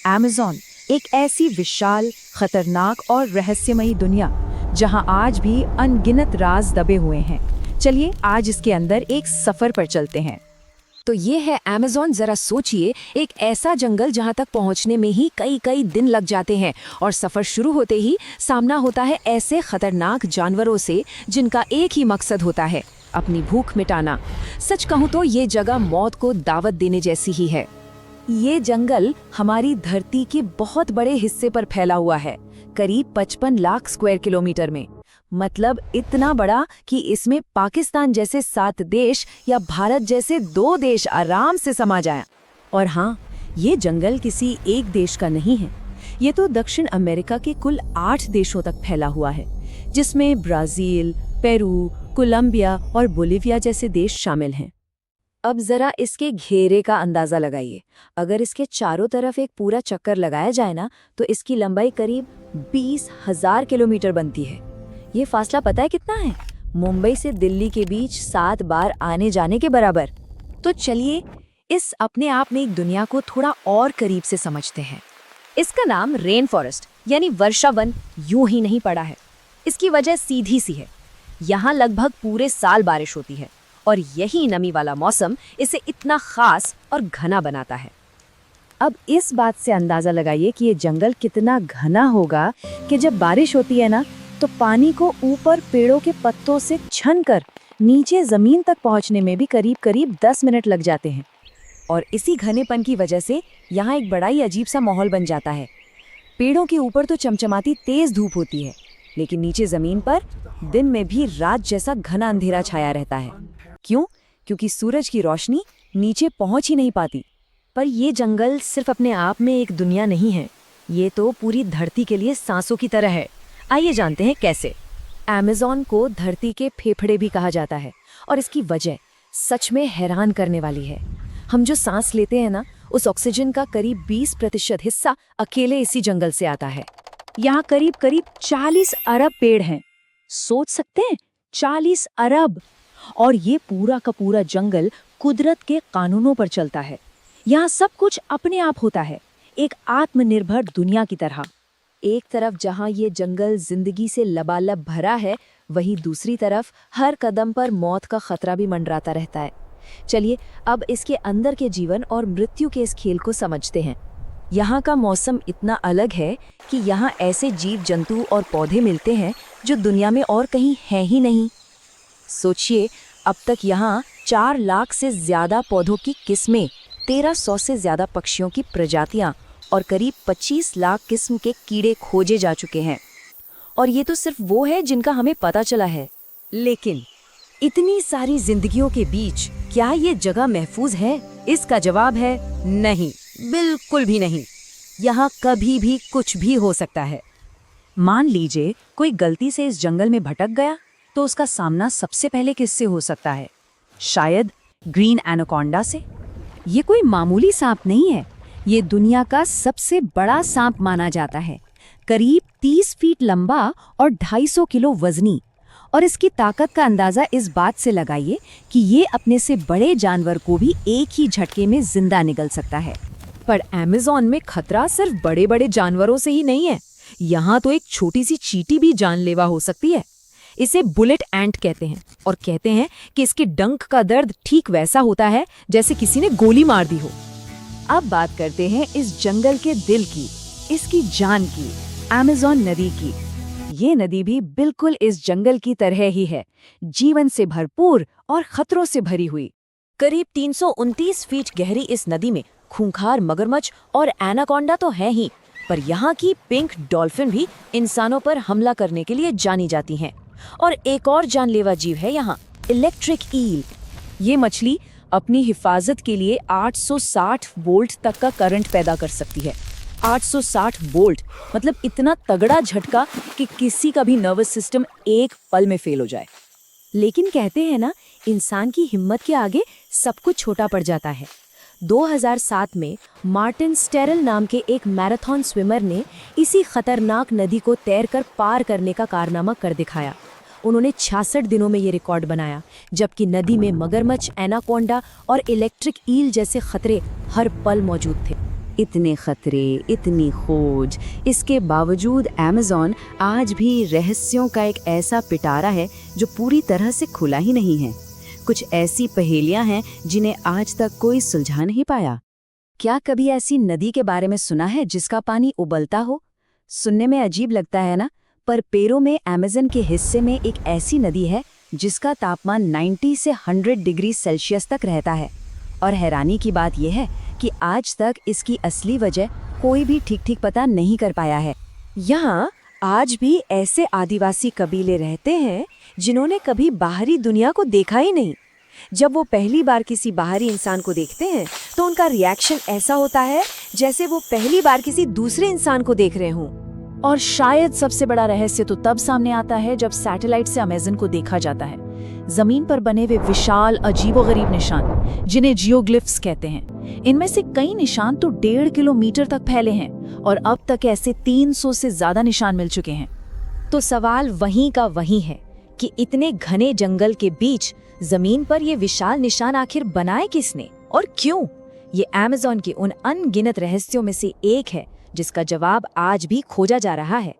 Amazon एक ऐसी विशाल, खतरनाक और रहस्यमयी दुनिया जहां आज भी अनगिनत राज दबे हुए हैं। चलिए आज इसके अंदर एक सफर पर चलते हैं। तो ये है अमेज़न। जरा सोचिए, एक ऐसा जंगल जहाँ तक पहुँचने में ही कई कई दिन लग जाते हैं और सफ़र शुरू होते ही सामना होता है ऐसे खतरनाक जानवरों से जिनका एक ही मकसद होता है, अपनी भूख मिटाना। सच कहूँ तो ये जगह मौत को दावत देने जैसी ही है। ये जंगल हमारी धरती के बहुत बड़े हिस्से पर फैला हुआ है, करीब 55 लाख स्क्वायर किलोमीटर में। मतलब इतना बड़ा कि इसमें पाकिस्तान जैसे 7 देश या भारत जैसे 2 देश आराम से समा जाएं। और हाँ, ये जंगल किसी एक देश का नहीं है। ये तो दक्षिण अमेरिका के कुल 8 देशों तक फैला हुआ है, जिसमें ब्राजील, पेरू, कोलंबिया और बोलिविया जैसे देश शामिल हैं। अब जरा इसके घेरे का अंदाजा लगाइए। अगर इसके चारों तरफ एक पूरा चक्कर लगाया जाए ना, तो इसकी लंबाई करीब 20,000 किलोमीटर बनती है। ये फासला पता है कितना है? मुंबई से दिल्ली के बीच 7 बार आने जाने के बराबर। तो चलिए इस अपने आप में एक दुनिया को थोड़ा और करीब से समझते हैं। इसका नाम रेन फॉरेस्ट यानी वर्षा वन यूं ही नहीं पड़ा है। इसकी वजह सीधी सी है। यहाँ लगभग पूरे साल बारिश होती है और यही नमी वाला मौसम इसे इतना खास और घना बनाता है। अब इस बात से अंदाजा लगाइए कि ये जंगल कितना घना होगा कि जब बारिश होती है ना, तो पानी को ऊपर पेड़ों के पत्तों से छनकर नीचे जमीन तक पहुंचने में भी करीब 10 मिनट लग जाते हैं। और इसी घनेपन की वजह से यहाँ एक बड़ा ही अजीब सा माहौल बन जाता है। पेड़ों के ऊपर तो चमचमाती तेज धूप होती है, लेकिन नीचे जमीन पर दिन में भी रात जैसा घना अंधेरा छाया रहता है। क्यों? क्योंकि सूरज की रोशनी नीचे पहुंच ही नहीं पाती। पर ये जंगल सिर्फ अपने आप में एक दुनिया नहीं है, ये तो पूरी धरती के लिए सांसों की तरह है। आइए जानते हैं कैसे। अमेज़न को धरती के फेफड़े भी कहा जाता है और इसकी वजह सच में हैरान करने वाली है। हम जो सांस लेते हैं ना, उस ऑक्सीजन का करीब 20% हिस्सा अकेले इसी जंगल से आता है। यहाँ करीब 40 अरब पेड़ हैं। सोच सकते हैं, 40 अरब। और ये पूरा का पूरा जंगल कुदरत के कानूनों पर चलता है। यहाँ सब कुछ अपने आप होता है, एक आत्मनिर्भर दुनिया की तरह। एक तरफ जहाँ ये जंगल जिंदगी से लबालब भरा है, वहीं दूसरी तरफ हर कदम पर मौत का खतरा भी मंडराता रहता है। चलिए अब इसके अंदर के जीवन और मृत्यु के इस खेल को समझते हैं। यहाँ का मौसम इतना अलग है कि यहाँ ऐसे जीव जंतु और पौधे मिलते हैं जो दुनिया में और कहीं हैं ही नहीं। सोचिए, अब तक यहाँ 4 लाख से ज्यादा पौधों की किस्में, 1300 से ज्यादा पक्षियों की प्रजातियां और करीब 25 लाख किस्म के कीड़े खोजे जा चुके हैं। और ये तो सिर्फ वो है जिनका हमें पता चला है। लेकिन इतनी सारी जिंदगियों के बीच क्या ये जगह महफूज है? इसका जवाब है नहीं, बिल्कुल भी नहीं। यहाँ कभी भी कुछ भी हो सकता है। मान लीजिए कोई गलती से इस जंगल में भटक गया, तो उसका सामना सबसे पहले किससे हो सकता है? शायद ग्रीन एनाकोंडा से। ये कोई मामूली सांप नहीं है, ये दुनिया का सबसे बड़ा सांप माना जाता है। करीब 30 फीट लंबा और 250 किलो वजनी। और इसकी ताकत का अंदाजा इस बात से लगाइए कि ये अपने से बड़े जानवर को भी एक ही झटके में जिंदा निगल सकता है। पर अमेज़न में खतरा सिर्फ बड़े बड़े जानवरों से ही नहीं है। यहाँ तो एक छोटी सी चींटी भी जानलेवा हो सकती है। इसे बुलेट एंट कहते हैं और कहते हैं कि इसके डंक का दर्द ठीक वैसा होता है जैसे किसी ने गोली मार दी हो। अब बात करते हैं इस जंगल के दिल की, इसकी जान की, अमेज़न नदी की। ये नदी भी बिल्कुल इस जंगल की तरह ही है, जीवन से भरपूर और खतरों से भरी हुई। करीब 329 फीट गहरी इस नदी में खूंखार मगरमच्छ और एनाकोंडा तो है ही, पर यहाँ की पिंक डॉल्फिन भी इंसानों पर हमला करने के लिए जानी जाती हैं। और एक और जानलेवा जीव है यहाँ, इलेक्ट्रिक ईल। ये मछली अपनी हिफाजत के लिए 860 वोल्ट तक का करंट पैदा कर सकती है। 860 वोल्ट मतलब इतना तगड़ा झटका कि किसी का भी नर्वस सिस्टम एक पल में फेल हो जाए। लेकिन कहते हैं ना, इंसान की हिम्मत के आगे सब कुछ छोटा पड़ जाता है। 2007 में मार्टिन स्टेरल नाम के एक मैराथन स्विमर ने इसी खतरनाक नदी को तैरकर पार करने का कारनामा कर दिखाया। उन्होंने 66 दिनों में ये रिकॉर्ड बनाया, जबकि नदी में मगरमच्छ, एनाकोंडा और इलेक्ट्रिक ईल जैसे खतरे हर पल मौजूद थे। इतने खतरे, इतनी खोज, इसके बावजूद अमेज़न आज भी रहस्यों का एक ऐसा पिटारा है जो पूरी तरह से खुला ही नहीं है। कुछ ऐसी पहेलियां हैं जिन्हें आज तक कोई सुलझा नहीं पाया। क्या कभी ऐसी नदी के बारे में सुना है जिसका पानी उबलता हो? सुनने में अजीब लगता है ना, पर पेरू में अमेज़न के हिस्से में एक ऐसी नदी है जिसका तापमान 90 से 100 डिग्री सेल्सियस तक रहता है। और हैरानी की बात यह है कि आज तक इसकी असली वजह कोई भी ठीक पता नहीं कर पाया है। यहाँ आज भी ऐसे आदिवासी कबीले रहते हैं जिन्होंने कभी बाहरी दुनिया को देखा ही नहीं। जब वो पहली बार किसी बाहरी इंसान को देखते हैं तो उनका रिएक्शन ऐसा होता है जैसे वो पहली बार किसी दूसरे इंसान को देख रहे हों। और शायद सबसे बड़ा रहस्य तो तब सामने आता है जब सैटेलाइट से अमेज़न को देखा जाता है। जमीन पर बने हुए विशाल अजीबोगरीब निशान, जिन्हें जियोग्लिफ्स कहते हैं, इनमें से कई निशान तो 1.5 किलोमीटर तक फैले हैं और अब तक ऐसे 300 से ज्यादा निशान मिल चुके हैं। तो सवाल वहीं का वहीं है कि इतने घने जंगल के बीच जमीन पर ये विशाल निशान आखिर बनाए किसने और क्यों? ये अमेज़न के उन अनगिनत रहस्यों में से एक है जिसका जवाब आज भी खोजा जा रहा है।